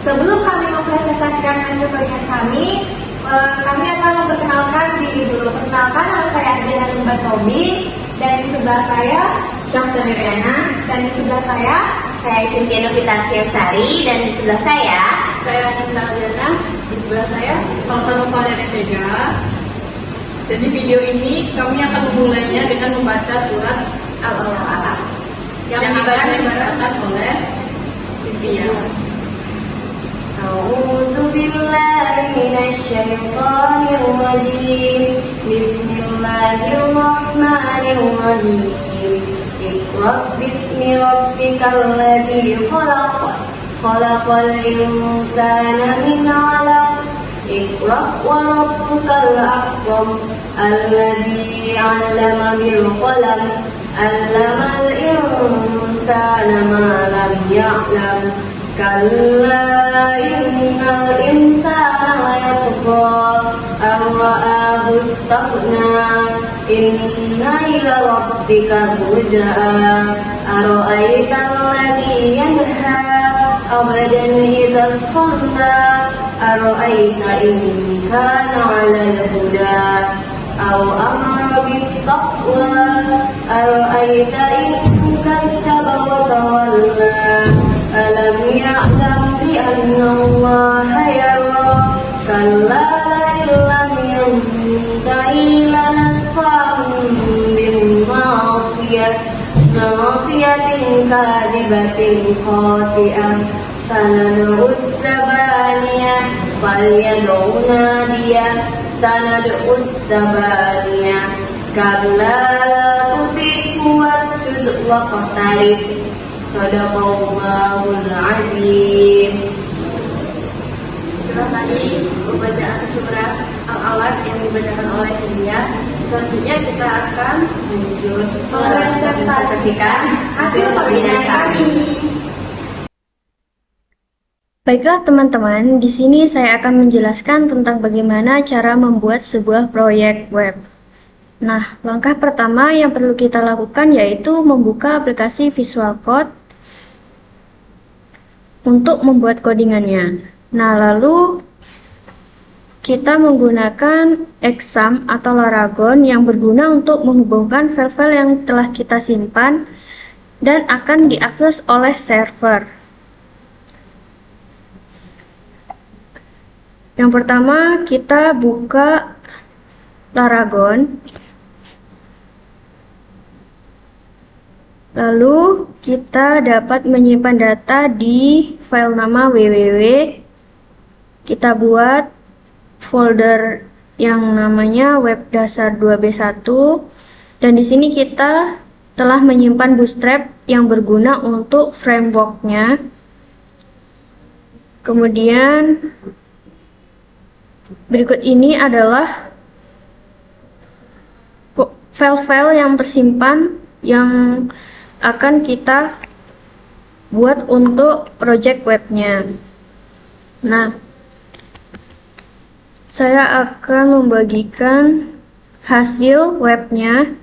Sebelum kami mempresentasikan hasil penelitian kami akan memperkenalkan diri dulu. Perkenalkan, nama saya Adriana Numbat Robi, dan di sebelah saya Syafta Niriana, dan di sebelah saya Cintia Novitansari, dan di sebelah saya Anissa Adriana, di sebelah saya Salsa Novaliana Vega. Dan di video ini kami akan memulainya dengan membaca surat Al-Alaq yang akan dibacakan oleh Cynthia. A'udzu billahi minasy syaithanir rajim. Bismillahirrahmanirrahim. Iqra bismi rabbikal ladzi khalaq. Khalaqal insana min 'alaq. Iqra wa rabbukal akram. Alladzi 'allama bil qalam. 'Allamal insana ma lam ya'lam. Kalla innal insana layatgha ar-ra'ahu istaghna. Inna ila rabbika ruj'a. Ara'aytal ladzi yanha 'abdan idza shalla. Ara'ayta in kana 'alal huda aw amara bit-taqwa. Ara'ayta in kazzaba wa tawalla. Alam ya'lam bi anna Allaha yara. Kalla lam yantahi lanasfa'an bin nasiyatin kadibatin khati'ah. Sanad'u as-sabaniyah falyad'u nadiyah. Sanad'u as-sabaniyah kalla la tuti'hu wasjud waqtarib. Shadaqallahul azim. Itulah tadi pembacaan surat Al-Alaq yang dibacakan oleh Cynthia. Selanjutnya kita akan mempresentasikan hasil penelitian kami. Baiklah teman-teman, di sini saya akan menjelaskan tentang bagaimana cara membuat sebuah proyek web. Nah, langkah pertama yang perlu kita lakukan yaitu membuka aplikasi Visual Code untuk membuat codingannya. Nah, lalu kita menggunakan Exam atau Laragon yang berguna untuk menghubungkan file-file yang telah kita simpan dan akan diakses oleh server. Yang pertama, kita buka Laragon. Lalu kita dapat menyimpan data di file nama www. Kita buat folder yang namanya web dasar 2B1, dan di sini kita telah menyimpan Bootstrap yang berguna untuk frameworknya. Kemudian berikut ini adalah file-file yang tersimpan yang akan kita buat untuk project webnya. Nah, saya akan membagikan hasil webnya.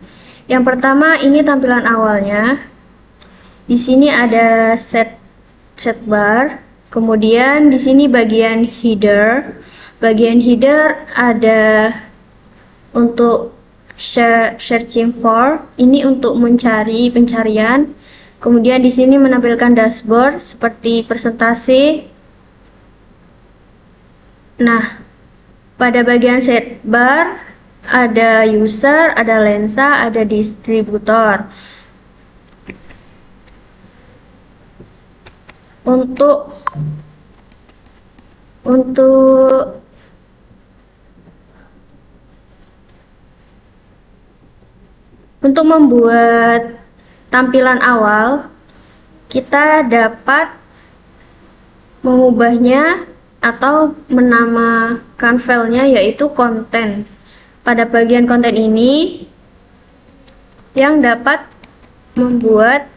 Yang pertama, ini tampilan awalnya. Di sini ada set bar. Kemudian di sini bagian header. Bagian header ada untuk searching for, ini untuk mencari pencarian. Kemudian di sini menampilkan dashboard seperti presentasi. Nah, pada bagian set bar ada user, ada lensa, ada distributor. Untuk membuat tampilan awal, kita dapat mengubahnya atau menamakan filenya yaitu konten. Pada bagian konten ini yang dapat membuat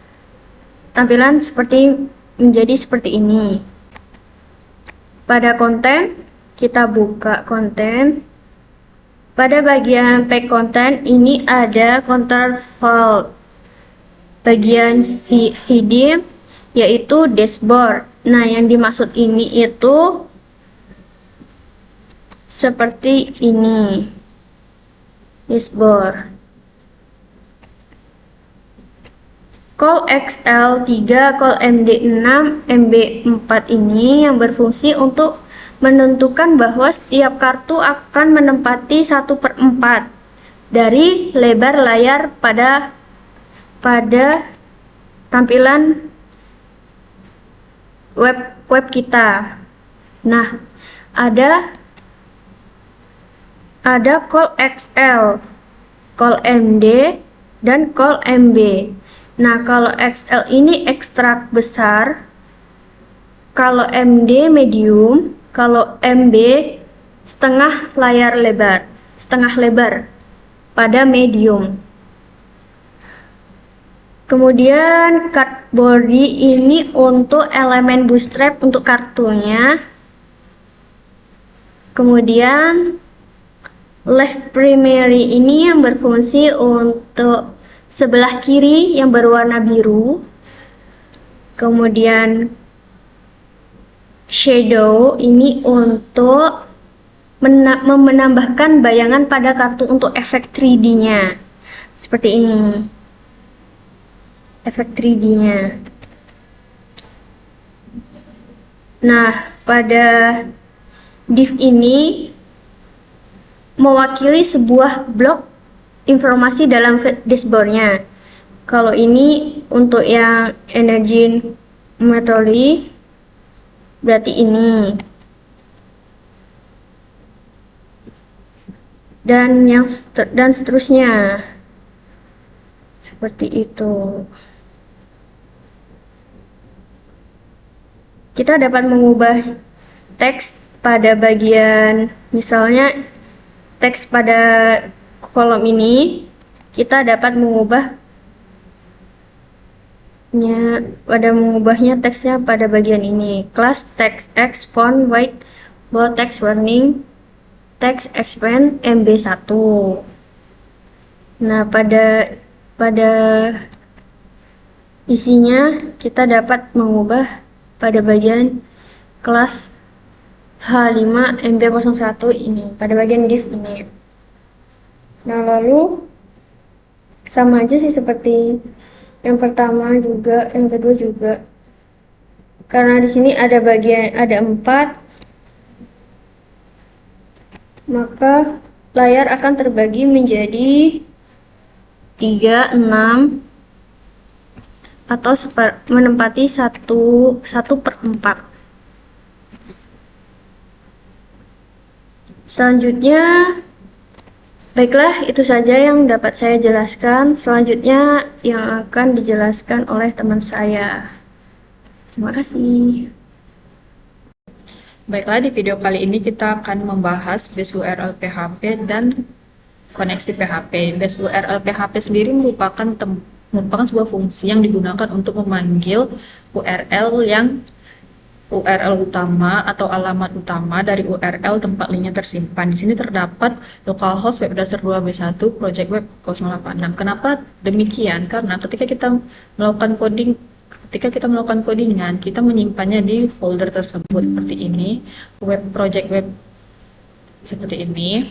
tampilan menjadi seperti ini. Pada konten, kita buka konten. Pada bagian pack content ini ada counterfoil. Bagian heading yaitu dashboard. Nah, yang dimaksud ini itu seperti ini. Dashboard. Call XL3, call MD6, MB4 ini yang berfungsi untuk menentukan bahwa setiap kartu akan menempati 1/4 dari lebar layar pada tampilan web kita. Nah, ada call XL, call MD, dan call MB. Nah, kalau XL ini ekstrak besar, kalau MD medium, kalau MB setengah lebar pada medium. Kemudian card body ini untuk elemen bootstrap untuk kartunya. Kemudian left primary ini yang berfungsi untuk sebelah kiri yang berwarna biru. Kemudian shadow ini untuk menambahkan bayangan pada kartu untuk efek 3D-nya. Seperti ini. Efek 3D-nya. Nah, pada div ini mewakili sebuah blok informasi dalam dashboard-nya. Kalau ini untuk yang energy metode berarti ini. Dan seterusnya. Seperti itu. Kita dapat mengubah teks pada bagian, misalnya teks pada kolom ini, kita dapat mengubahnya teksnya pada bagian ini. Class text X font white bold text warning text expand MB1. Nah, pada isinya kita dapat mengubah pada bagian kelas H5 MB01 ini, pada bagian div ini. Nah, lalu sama aja sih seperti yang pertama juga, yang kedua juga. Karena di sini ada 4, maka layar akan terbagi menjadi 3, 6, atau menempati 1/4. Selanjutnya, baiklah, itu saja yang dapat saya jelaskan. Selanjutnya yang akan dijelaskan oleh teman saya. Terima kasih. Baiklah, di video kali ini kita akan membahas base URL PHP dan koneksi PHP. Base URL PHP sendiri merupakan sebuah fungsi yang digunakan untuk memanggil URL utama atau alamat utama dari URL tempat linknya tersimpan. Di sini terdapat localhost web dasar 2b1 project web 086. Kenapa demikian? Karena ketika kita melakukan codingan, kita menyimpannya di folder tersebut seperti ini, project web seperti ini.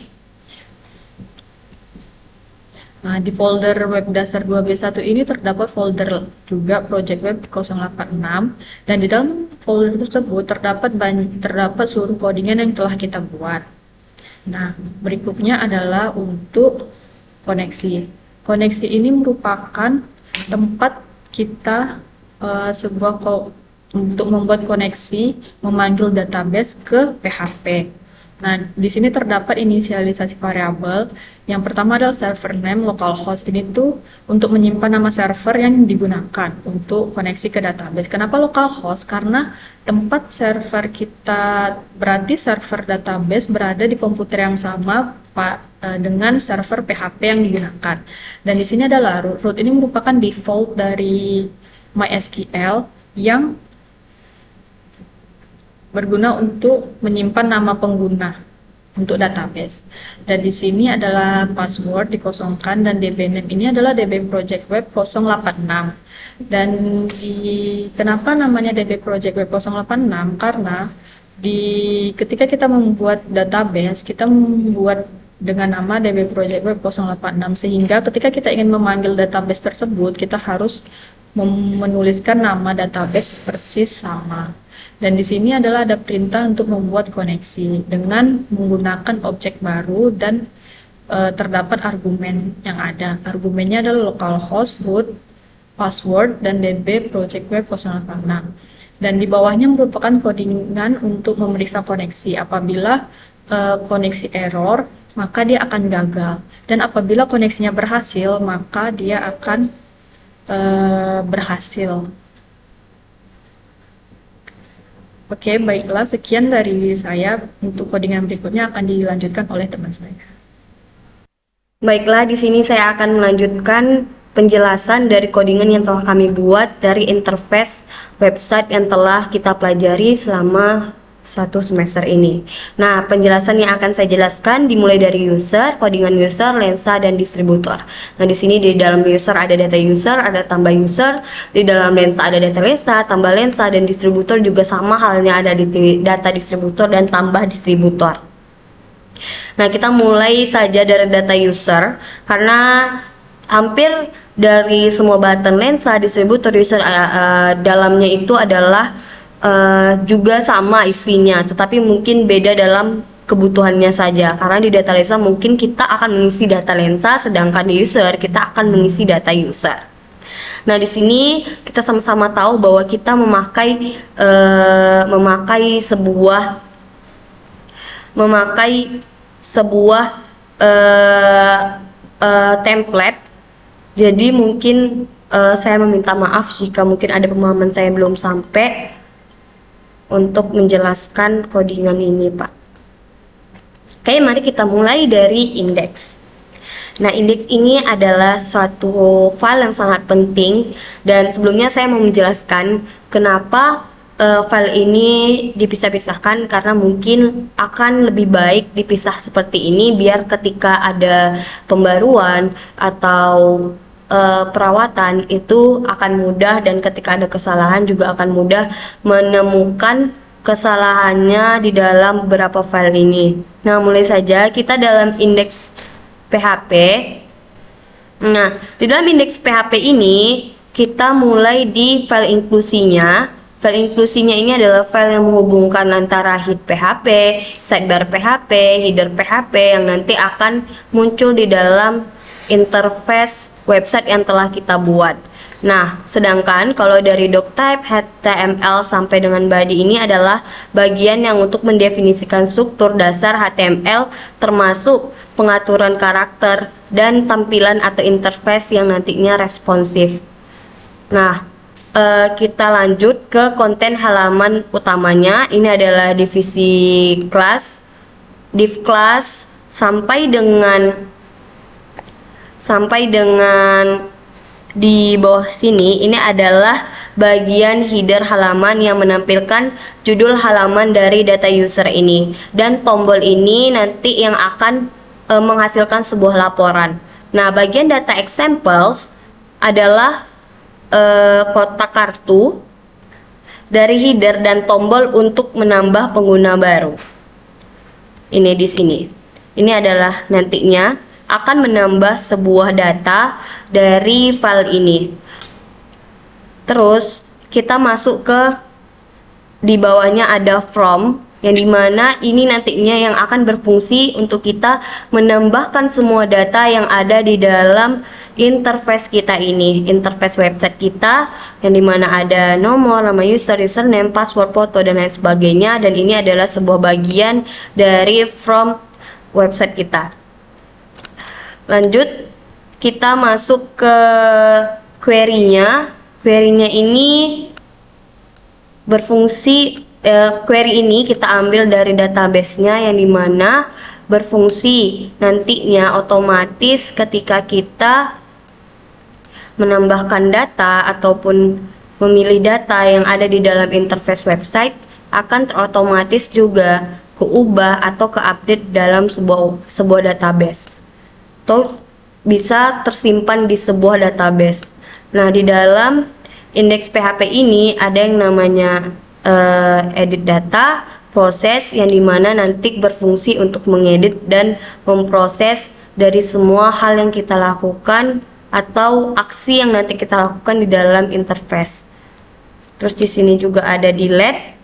Nah, di folder web dasar 2b1 ini terdapat folder juga project web 086, dan di dalam folder tersebut terdapat seluruh codingan yang telah kita buat. Nah, berikutnya adalah untuk koneksi. Koneksi ini merupakan tempat kita untuk membuat koneksi memanggil database ke PHP. Nah, di sini terdapat inisialisasi variabel. Yang pertama adalah server name localhost. Ini tuh untuk menyimpan nama server yang digunakan untuk koneksi ke database. Kenapa localhost? Karena tempat server kita, berarti server database berada di komputer yang sama dengan server PHP yang digunakan. Dan di sini adalah root. Root ini merupakan default dari MySQL yang berguna untuk menyimpan nama pengguna untuk database. Dan di sini adalah password dikosongkan dan DB name ini adalah DB Project Web 086. Dan kenapa namanya DB Project Web 086? Karena ketika kita membuat database, kita membuat dengan nama DB Project Web 086, sehingga ketika kita ingin memanggil database tersebut, kita harus menuliskan nama database persis sama. Dan di sini adalah ada perintah untuk membuat koneksi dengan menggunakan objek baru dan terdapat argumen yang ada. Argumennya adalah localhost, root, password, dan DB Project Web 086. Dan di bawahnya merupakan codingan untuk memeriksa koneksi. Apabila koneksi error, maka dia akan gagal. Dan apabila koneksinya berhasil, maka dia akan berhasil. Oke, baiklah, sekian dari saya. Untuk codingan berikutnya akan dilanjutkan oleh teman saya. Baiklah, di sini saya akan melanjutkan penjelasan dari codingan yang telah kami buat dari interface website yang telah kita pelajari selama 1 semester ini. Nah, penjelasan yang akan saya jelaskan dimulai dari user, codingan user, lensa, dan distributor. Nah, di sini di dalam user ada data user, ada tambah user, di dalam lensa ada data lensa, tambah lensa, dan distributor juga sama halnya ada di data distributor dan tambah distributor. Nah, kita mulai saja dari data user karena hampir dari semua button lensa, distributor, user dalamnya itu adalah juga sama isinya, tetapi mungkin beda dalam kebutuhannya saja. Karena di data lensa mungkin kita akan mengisi data lensa, sedangkan di user kita akan mengisi data user. Nah, di sini kita sama-sama tahu bahwa kita memakai sebuah template. Jadi mungkin saya meminta maaf jika mungkin ada pemahaman saya belum sampai untuk menjelaskan codingan ini, Pak. Oke, mari kita mulai dari indeks. Nah, indeks ini adalah suatu file yang sangat penting, dan sebelumnya saya mau menjelaskan kenapa file ini dipisah-pisahkan, karena mungkin akan lebih baik dipisah seperti ini biar ketika ada pembaruan atau perawatan itu akan mudah, dan ketika ada kesalahan juga akan mudah menemukan kesalahannya di dalam beberapa file ini. Nah, mulai saja kita dalam indeks PHP. Nah, di dalam indeks PHP ini kita mulai di file inklusinya. File inklusinya ini adalah file yang menghubungkan antara head PHP, sidebar PHP, header PHP yang nanti akan muncul di dalam interface website yang telah kita buat. Nah, sedangkan kalau dari doctype, HTML sampai dengan body ini adalah bagian yang untuk mendefinisikan struktur dasar HTML, termasuk pengaturan karakter dan tampilan atau interface yang nantinya responsif. Nah, kita lanjut ke konten halaman utamanya. Ini adalah divisi kelas, div class sampai dengan di bawah sini. Ini adalah bagian header halaman yang menampilkan judul halaman dari data user ini, dan tombol ini nanti yang akan menghasilkan sebuah laporan. Nah, bagian data examples adalah kotak kartu dari header dan tombol untuk menambah pengguna baru. Ini di sini. Ini adalah nantinya akan menambah sebuah data dari file ini. Terus kita masuk ke di bawahnya ada from, yang dimana ini nantinya yang akan berfungsi untuk kita menambahkan semua data yang ada di dalam interface kita ini, interface website kita, yang dimana ada nomor, nama user, username, password, foto, dan lain sebagainya. Dan ini adalah sebuah bagian dari from website kita. Lanjut, kita masuk ke query-nya. Query-nya ini berfungsi, query ini kita ambil dari database-nya, yang dimana berfungsi nantinya otomatis ketika kita menambahkan data ataupun memilih data yang ada di dalam interface website, akan otomatis juga keubah atau keupdate dalam sebuah database, atau bisa tersimpan di sebuah database. Nah, di dalam indeks PHP ini ada yang namanya edit data, proses yang dimana nanti berfungsi untuk mengedit dan memproses dari semua hal yang kita lakukan atau aksi yang nanti kita lakukan di dalam interface. Terus di sini juga ada delete.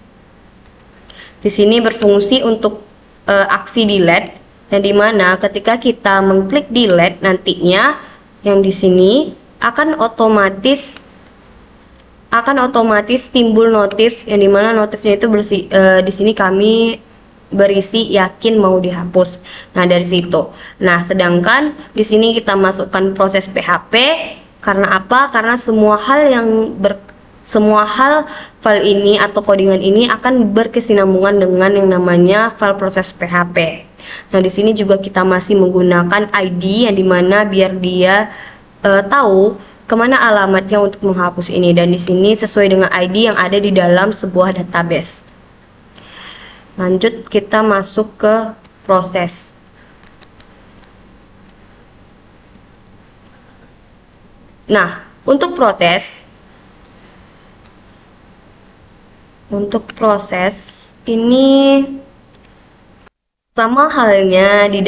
Di sini berfungsi untuk aksi delete, yang dimana ketika kita mengklik delete nantinya yang di sini akan otomatis timbul notif, yang dimana notifnya itu di sini kami berisi yakin mau dihapus. Nah, dari situ. Nah, sedangkan di sini kita masukkan proses PHP karena apa? Karena semua hal file ini atau codingan ini akan berkesinambungan dengan yang namanya file proses PHP. Nah, di sini juga kita masih menggunakan ID, yang dimana biar dia tahu kemana alamatnya untuk menghapus ini, dan di sini sesuai dengan ID yang ada di dalam sebuah database. Lanjut, kita masuk ke proses. Nah, untuk proses ini sama halnya di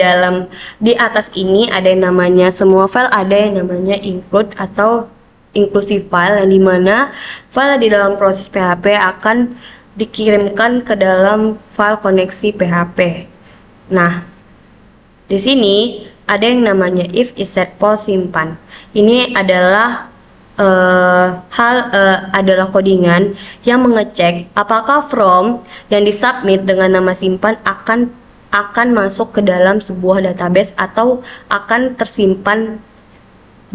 atas ini ada yang namanya semua file, ada yang namanya include atau inclusive file, yang dimana file di dalam proses PHP akan dikirimkan ke dalam file koneksi PHP. Nah, di sini ada yang namanya if iset post simpan. Ini adalah adalah codingan yang mengecek apakah from yang disubmit dengan nama simpan akan masuk ke dalam sebuah database atau akan tersimpan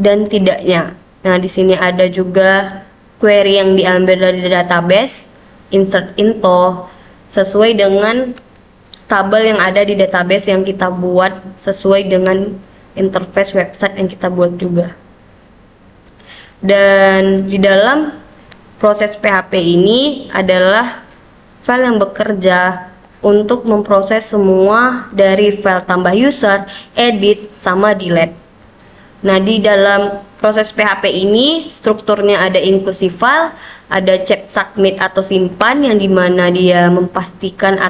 dan tidaknya. Nah, di sini ada juga query yang diambil dari database, insert into, sesuai dengan tabel yang ada di database yang kita buat, sesuai dengan interface website yang kita buat juga. Dan di dalam proses PHP ini adalah file yang bekerja untuk memproses semua dari file tambah user, edit, sama delete. Nah, di dalam proses PHP ini strukturnya ada inclusive file, ada check submit atau simpan, yang dimana dia memastikan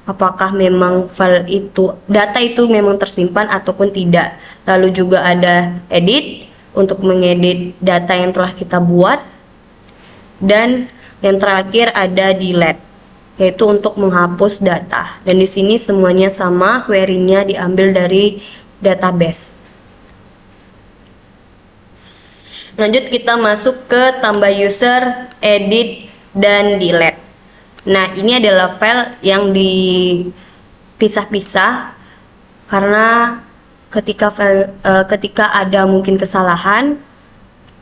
apakah memang file itu, data itu memang tersimpan ataupun tidak. Lalu juga ada edit untuk mengedit data yang telah kita buat, dan yang terakhir ada delete, yaitu untuk menghapus data. Dan di sini semuanya sama, query-nya diambil dari database. Lanjut, kita masuk ke tambah user, edit, dan delete. Nah, ini adalah file yang dipisah-pisah karena ketika ada mungkin kesalahan,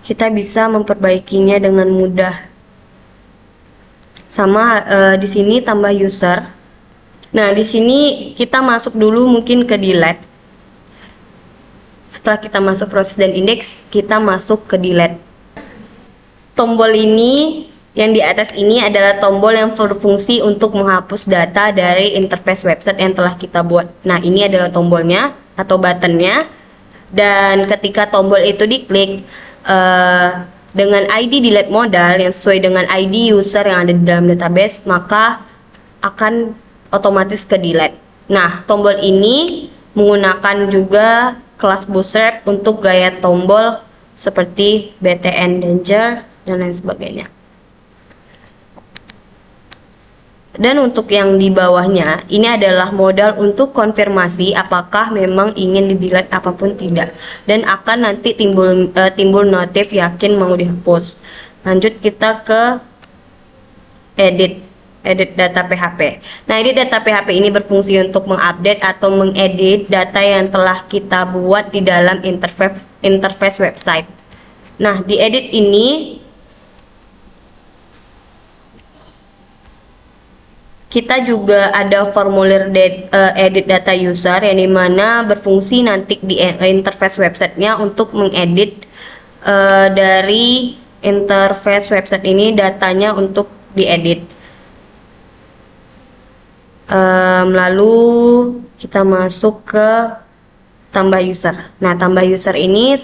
kita bisa memperbaikinya dengan mudah. Sama di sini tambah user. Nah, di sini kita masuk dulu mungkin ke delete. Setelah kita masuk proses dan indeks, kita masuk ke delete. Tombol ini yang di atas ini adalah tombol yang berfungsi untuk menghapus data dari interface website yang telah kita buat. Nah, ini adalah tombolnya atau buttonnya, dan ketika tombol itu diklik dengan ID delete modal yang sesuai dengan ID user yang ada di dalam database, maka akan otomatis ke delete. Nah, tombol ini menggunakan juga kelas Bootstrap untuk gaya tombol seperti btn danger dan lain sebagainya. Dan untuk yang di bawahnya, ini adalah modal untuk konfirmasi apakah memang ingin di-delete apapun tidak, dan akan nanti timbul notif yakin mau dihapus. Lanjut, kita ke edit data PHP. Nah, edit data PHP ini berfungsi untuk mengupdate atau mengedit data yang telah kita buat di dalam interface website. Nah, di edit ini kita juga ada formulir edit data user, yang dimana berfungsi nanti di interface websitenya untuk mengedit dari interface website ini datanya untuk diedit. Lalu kita masuk ke tambah user. Nah, tambah user ini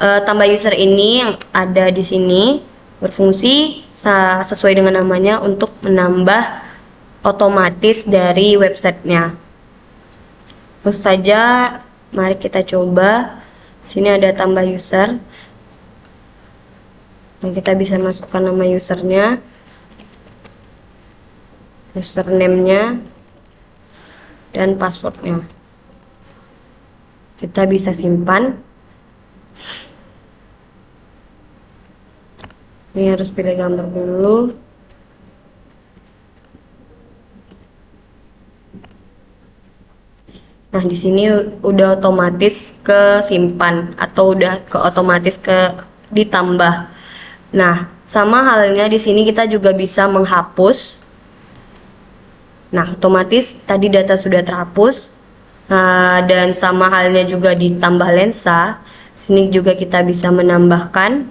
tambah user ini yang ada di sini berfungsi sesuai dengan namanya untuk menambah otomatis dari websitenya. Langsung saja, mari kita coba. Sini ada tambah user. Nah, kita bisa masukkan nama usernya, username-nya, dan passwordnya. Kita bisa simpan. Ini harus pilih gambar dulu. Nah, di sini udah otomatis ke simpan atau udah otomatis ke ditambah. Nah, sama halnya di sini kita juga bisa menghapus. Nah, otomatis tadi data sudah terhapus. Nah, dan sama halnya juga ditambah lensa. Sini juga kita bisa menambahkan.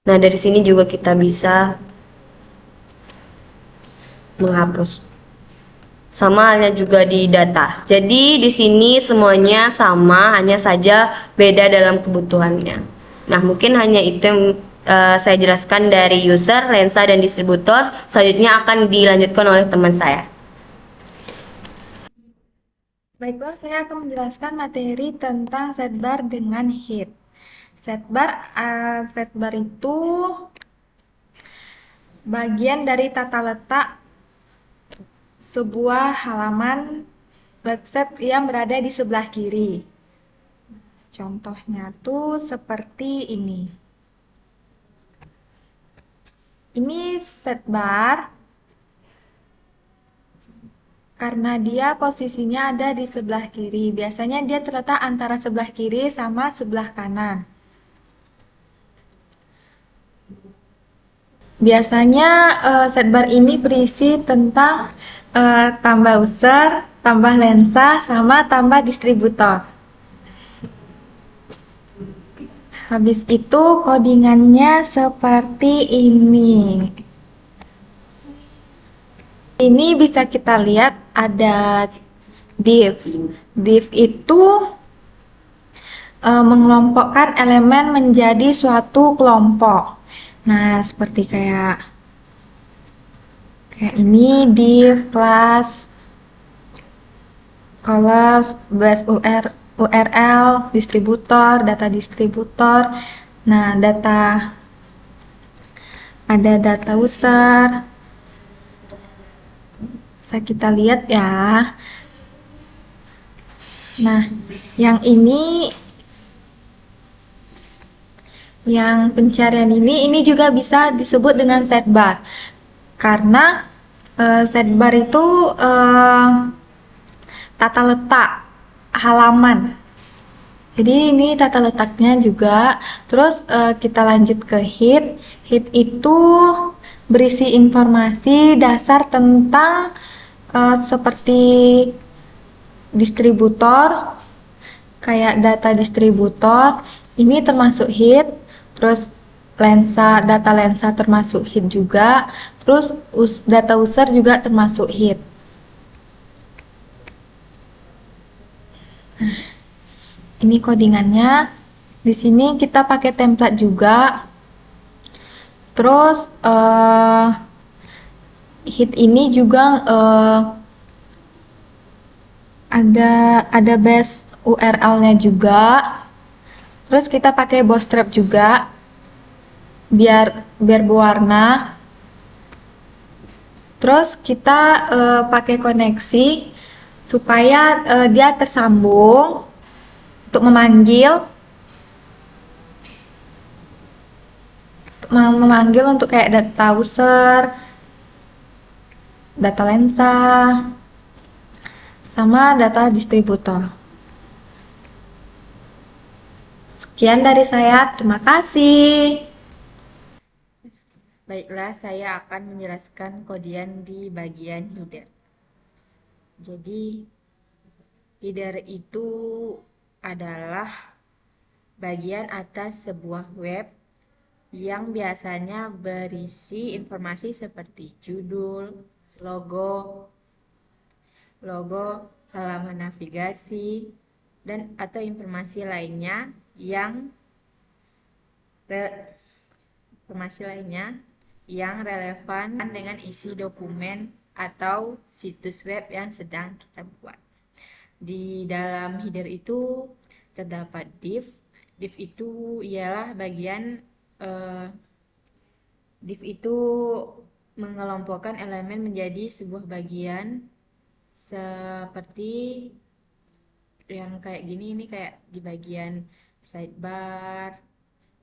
Nah, dari sini juga kita bisa menghapus. Sama halnya juga di data. Jadi di sini semuanya sama, hanya saja beda dalam kebutuhannya. Nah, mungkin hanya itu yang saya jelaskan dari user, lensa, dan distributor. Selanjutnya akan dilanjutkan oleh teman saya. Baiklah, saya akan menjelaskan materi tentang setbar dengan hit. Setbar itu bagian dari tata letak sebuah halaman website yang berada di sebelah kiri. Contohnya tuh seperti ini. Ini setbar karena dia posisinya ada di sebelah kiri. Biasanya dia terletak antara sebelah kiri sama sebelah kanan. Biasanya setbar ini berisi tentang tambah user, tambah lensa, sama tambah distributor. Habis itu codingannya seperti ini. Ini bisa kita lihat ada div. Div itu mengelompokkan elemen menjadi suatu kelompok. Nah, seperti kayak ini div class, kelas, base URL, distributor, data distributor. Nah, ada data user. Bisa kita lihat ya. Nah, yang ini, yang pencarian ini juga bisa disebut dengan setbar. Karena setbar itu tata letak halaman. Jadi ini tata letaknya juga. Terus kita lanjut ke hit. Hit itu berisi informasi dasar tentang seperti distributor, kayak data distributor. Ini termasuk hit. Terus data lensa termasuk hit juga. Terus data user juga termasuk hit. Nah, ini codingannya. Di sini kita pakai template juga. Terus hit ini juga ada base URL-nya juga. Terus kita pakai bootstrap juga biar berwarna. Terus kita pakai koneksi supaya dia tersambung untuk memanggil untuk kayak data user, data lensa, sama data distributor. Sekian dari saya, terima kasih. Baiklah, saya akan menjelaskan kodian di bagian header. Jadi, header itu adalah bagian atas sebuah web yang biasanya berisi informasi seperti judul, logo, halaman navigasi, dan atau informasi lainnya yang relevan dengan isi dokumen atau situs web yang sedang kita buat. Di dalam header itu terdapat div. Div itu ialah div itu mengelompokkan elemen menjadi sebuah bagian seperti yang kayak gini. Ini kayak di bagian sidebar,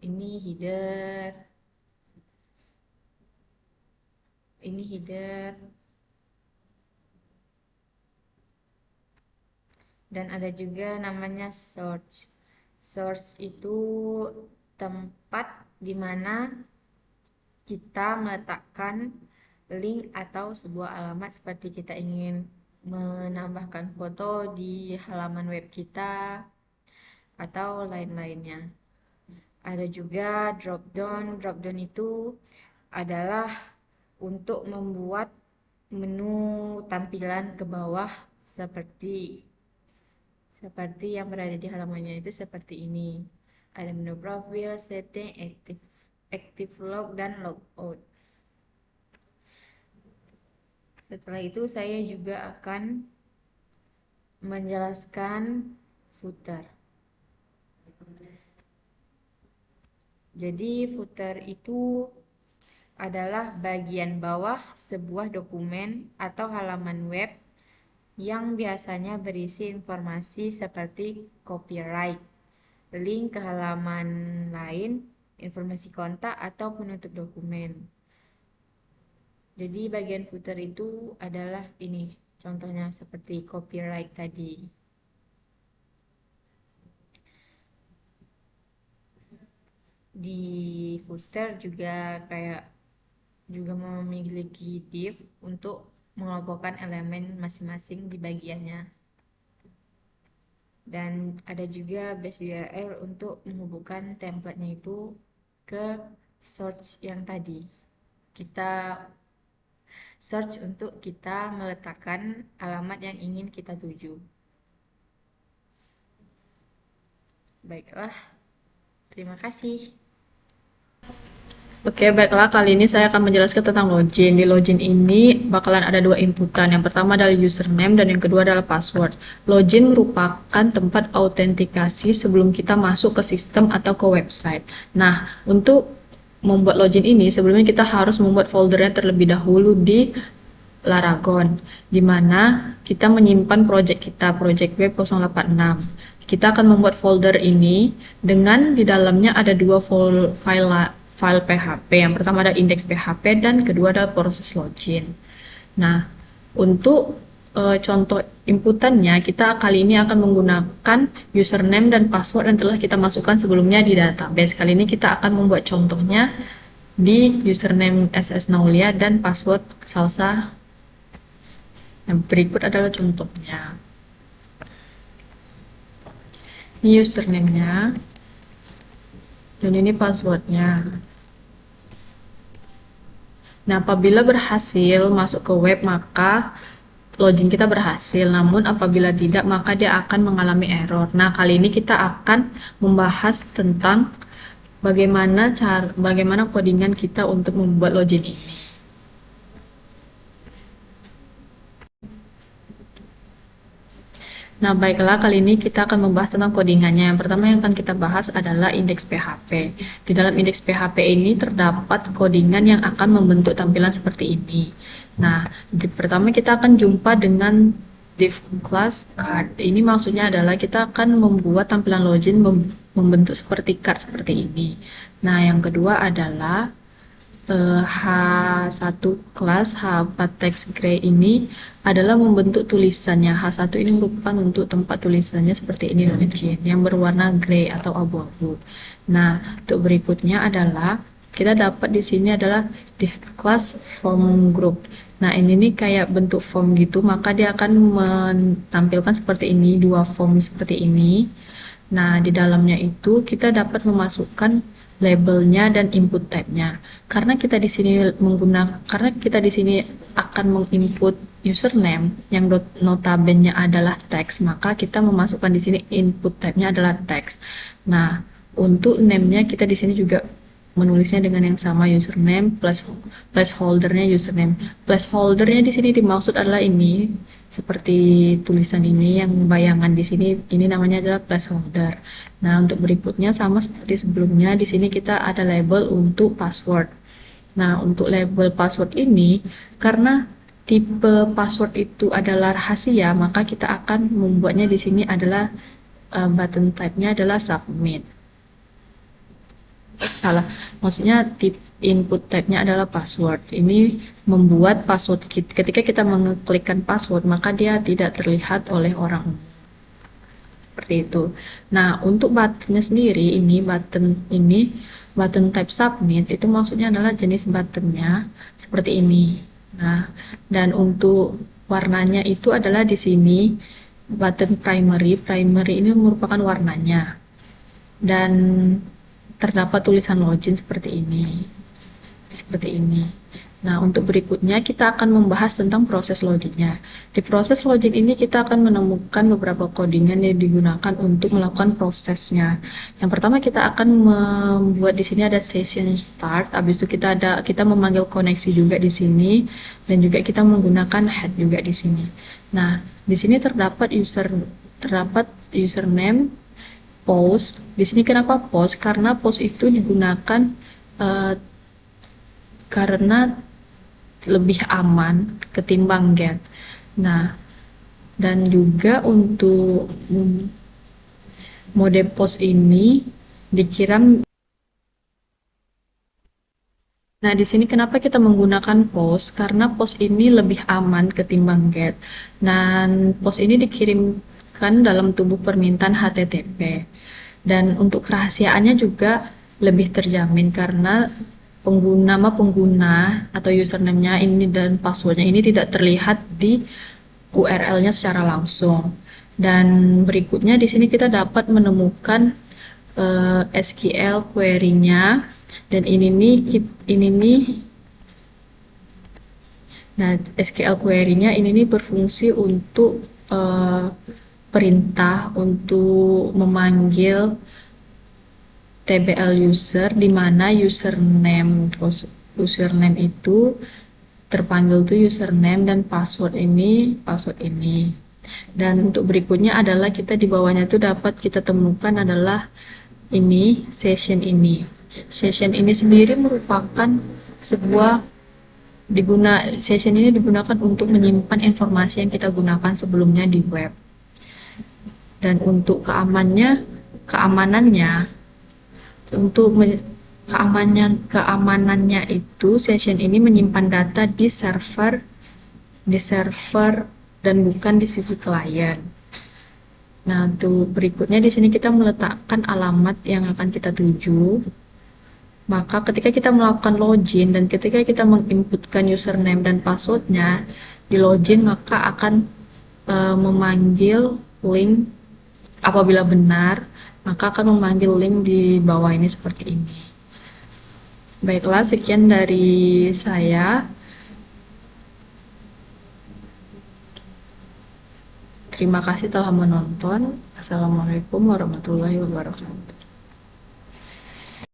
ini header, dan ada juga namanya source. Source itu tempat di mana kita meletakkan link atau sebuah alamat seperti kita ingin menambahkan foto di halaman web kita atau lain-lainnya. Ada juga drop-down. Drop-down itu adalah untuk membuat menu tampilan ke bawah seperti yang berada di halamannya itu seperti ini. Ada menu profil, setting, active log, dan logout. Setelah itu saya juga akan menjelaskan footer. Jadi footer itu adalah bagian bawah sebuah dokumen atau halaman web yang biasanya berisi informasi seperti copyright, link ke halaman lain, informasi kontak, atau penutup dokumen. Jadi bagian footer itu adalah ini, contohnya seperti copyright tadi. Di footer juga memiliki div untuk mengelompokkan elemen masing-masing di bagiannya. Dan ada juga base URL untuk menghubungkan template-nya itu ke search yang tadi. Kita search untuk kita meletakkan alamat yang ingin kita tuju. Baiklah, terima kasih. Oke, baiklah, kali ini saya akan menjelaskan tentang login. Di login ini bakalan ada dua inputan. Yang pertama adalah username dan yang kedua adalah password. Login merupakan tempat autentikasi sebelum kita masuk ke sistem atau ke website. Nah, untuk membuat login ini, sebelumnya kita harus membuat foldernya terlebih dahulu di Laragon, di mana kita menyimpan project kita, project web 086. Kita akan membuat folder ini dengan di dalamnya ada dua file PHP. Yang pertama ada index.php dan kedua adalah proses login. Nah, untuk contoh inputannya, kita kali ini akan menggunakan username dan password yang telah kita masukkan sebelumnya di database. Kali ini kita akan membuat contohnya di username SS Naulia dan password Salsa. Yang berikut adalah contohnya. Ini username-nya dan ini passwordnya. Nah, apabila berhasil masuk ke web, maka login kita berhasil. Namun apabila tidak, maka dia akan mengalami error. Nah, kali ini kita akan membahas tentang bagaimana codingan kita untuk membuat login ini. Nah, baiklah, kali ini kita akan membahas tentang codingannya. Yang pertama yang akan kita bahas adalah index.php. Di dalam index.php ini terdapat codingan yang akan membentuk tampilan seperti ini. Nah, pertama kita akan jumpa dengan div class card. Ini maksudnya adalah kita akan membuat tampilan login membentuk seperti card seperti ini. Nah, yang kedua adalah H1 class H4 text gray ini adalah membentuk tulisannya. H1 ini merupakan untuk tempat tulisannya seperti ini login yang berwarna gray atau abu-abu. Nah, untuk berikutnya adalah kita dapat di sini adalah div class form group. Nah, ini nih kayak bentuk form gitu, maka dia akan menampilkan seperti ini, dua form seperti ini. Nah, di dalamnya itu kita dapat memasukkan labelnya dan input type-nya. Karena kita di sini akan menginput username yang notabene adalah teks, maka kita memasukkan di sini input type-nya adalah teks. Nah, untuk name-nya kita di sini juga menulisnya dengan yang sama, username plus placeholder-nya username. Placeholder-nya di sini dimaksud adalah ini, seperti tulisan ini yang bayangan di sini, ini namanya adalah placeholder. Nah, untuk berikutnya sama seperti sebelumnya, di sini kita ada label untuk password. Nah, untuk label password ini, karena tipe password itu adalah rahasia, maka kita akan membuatnya di sini adalah button type-nya adalah submit. Salah, maksudnya input type-nya adalah password. Ini membuat password ketika kita mengeklikkan password, maka dia tidak terlihat oleh orang umum. Seperti itu. Nah, untuk buttonnya sendiri, button type submit, itu maksudnya adalah jenis buttonnya seperti ini. Nah, dan untuk warnanya itu adalah di sini button primary ini merupakan warnanya. Dan terdapat tulisan login seperti ini. Nah, untuk berikutnya kita akan membahas tentang proses loginnya. Di proses login ini kita akan menemukan beberapa codingan yang digunakan untuk melakukan prosesnya. Yang pertama kita akan membuat di sini ada session start, habis itu kita memanggil koneksi juga di sini, dan juga kita menggunakan head juga di sini. Nah, di sini terdapat username, post. Di sini kenapa post? Karena post itu digunakan karena lebih aman ketimbang get. Nah, dan juga untuk mode post ini dikirim. Nah, di sini kenapa kita menggunakan post? Karena post ini lebih aman ketimbang get. Dan post ini dikirimkan dalam tubuh permintaan HTTP. Dan untuk kerahasiaannya juga lebih terjamin karena nama pengguna atau username-nya ini dan password-nya ini tidak terlihat di URL-nya secara langsung. Dan berikutnya di sini kita dapat menemukan SQL query-nya, dan nah, SQL query-nya ini berfungsi untuk perintah untuk memanggil TBL user, di mana username itu terpanggil tuh username dan password ini. Dan untuk berikutnya adalah kita di bawahnya itu dapat kita temukan adalah ini session ini. Session ini sendiri merupakan session ini digunakan untuk menyimpan informasi yang kita gunakan sebelumnya di web. Dan untuk keamanannya itu session ini menyimpan data di server dan bukan di sisi klien. Nah, untuk berikutnya di sini kita meletakkan alamat yang akan kita tuju. Maka ketika kita melakukan login dan ketika kita menginputkan username dan passwordnya di login, maka akan memanggil link. Apabila benar, maka akan memanggil link di bawah ini seperti ini. Baiklah, sekian dari saya. Terima kasih telah menonton. Assalamualaikum warahmatullahi wabarakatuh.